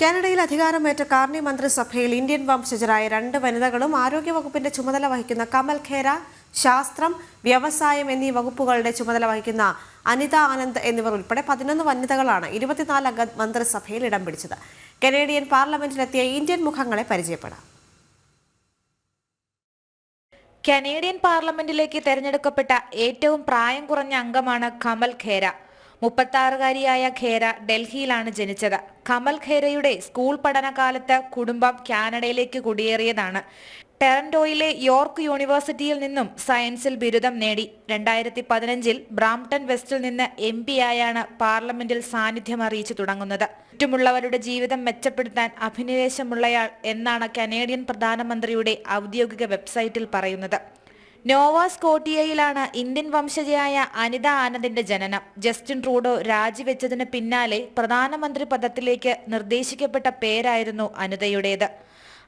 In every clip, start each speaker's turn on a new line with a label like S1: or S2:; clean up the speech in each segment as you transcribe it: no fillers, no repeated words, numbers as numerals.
S1: കാനഡയിൽ അധികാരമേറ്റ കാർണി മന്ത്രിസഭയിൽ ഇന്ത്യൻ വംശജരായ 2 വനിതകളും ആരോഗ്യവകുപ്പിന്റെ ചുമതല വഹിക്കുന്ന കമൽ ഖേര, ശാസ്ത്രം, വ്യവസായം എന്നീ വകുപ്പുകളുടെ ചുമതല വഹിക്കുന്ന അനിത ആനന്ദ് എന്നിവർ ഉൾപ്പെടെ 11 വനിതകളാണ് 24 അംഗ മന്ത്രിസഭയിൽ ഇടം പിടിച്ചത്. കനേഡിയൻ പാർലമെന്റിലെത്തിയ ഇന്ത്യൻ മുഖങ്ങളെ പരിചയപ്പെടാം.
S2: കനേഡിയൻ പാർലമെന്റിലേക്ക് തെരഞ്ഞെടുക്കപ്പെട്ട ഏറ്റവും പ്രായം കുറഞ്ഞ അംഗമാണ് കമൽ ഖേര. 36-കാരിയായ ഖേര ഡൽഹിയിലാണ് ജനിച്ചത്. കമൽ ഖേരയുടെ സ്കൂൾ പഠനകാലത്ത് കുടുംബം കാനഡയിലേക്ക് കുടിയേറിയതാണ്. ടൊറന്റോയിലെ യോർക്ക് യൂണിവേഴ്സിറ്റിയിൽ നിന്നും സയൻസിൽ ബിരുദം നേടി. 2015-ൽ ബ്രാംപ്ടൺ വെസ്റ്റിൽ നിന്ന് MP ആയാണ് പാർലമെന്റിൽ സാന്നിധ്യം അറിയിച്ചു തുടങ്ങുന്നത്. ചുറ്റുമുള്ളവരുടെ ജീവിതം മെച്ചപ്പെടുത്താൻ അഭിനിവേശമുള്ളയാൾ എന്നാണ് കനേഡിയൻ പ്രധാനമന്ത്രിയുടെ ഔദ്യോഗിക വെബ്സൈറ്റിൽ പറയുന്നത്. നോവ സ്കോട്ടിയയിലാണ് ഇന്ത്യൻ വംശജയായ അനിത ആനന്ദിന്റെ ജനനം. ജസ്റ്റിൻ ട്രൂഡോ രാജിവെച്ചതിന് പിന്നാലെ പ്രധാനമന്ത്രി പദത്തിലേക്ക് നിർദ്ദേശിക്കപ്പെട്ട പേരായിരുന്നു അനിതയുടേത്.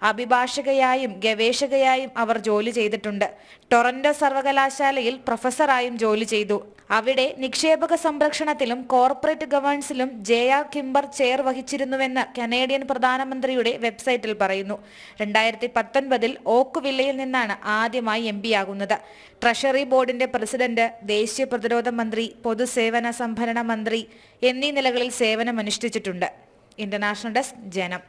S2: അഭിഭാഷകയായും ഗവേഷകയായും അവർ ജോലി ചെയ്തിട്ടുണ്ട്. ടൊറന്റോ സർവകലാശാലയിൽ പ്രൊഫസറായും ജോലി ചെയ്തു. അവിടെ നിക്ഷേപക സംരക്ഷണത്തിലും കോർപ്പറേറ്റ് ഗവേണൻസിലും JR കിംബർ ചെയർ വഹിച്ചിരുന്നുവെന്ന് കനേഡിയൻ പ്രധാനമന്ത്രിയുടെ വെബ്സൈറ്റിൽ പറയുന്നു. 2019-ൽ ഓക്ക്വില്ലയിൽ നിന്നാണ് ആദ്യമായി MP ആകുന്നത്. ട്രഷറി ബോർഡിന്റെ പ്രസിഡന്റ്, ദേശീയ പ്രതിരോധ മന്ത്രി, പൊതുസേവന സംഭരണ മന്ത്രി എന്നീ നിലകളിൽ സേവനമനുഷ്ഠിച്ചിട്ടുണ്ട്. ഇന്റർനാഷണൽ ഡെസ്ക്, ജനം.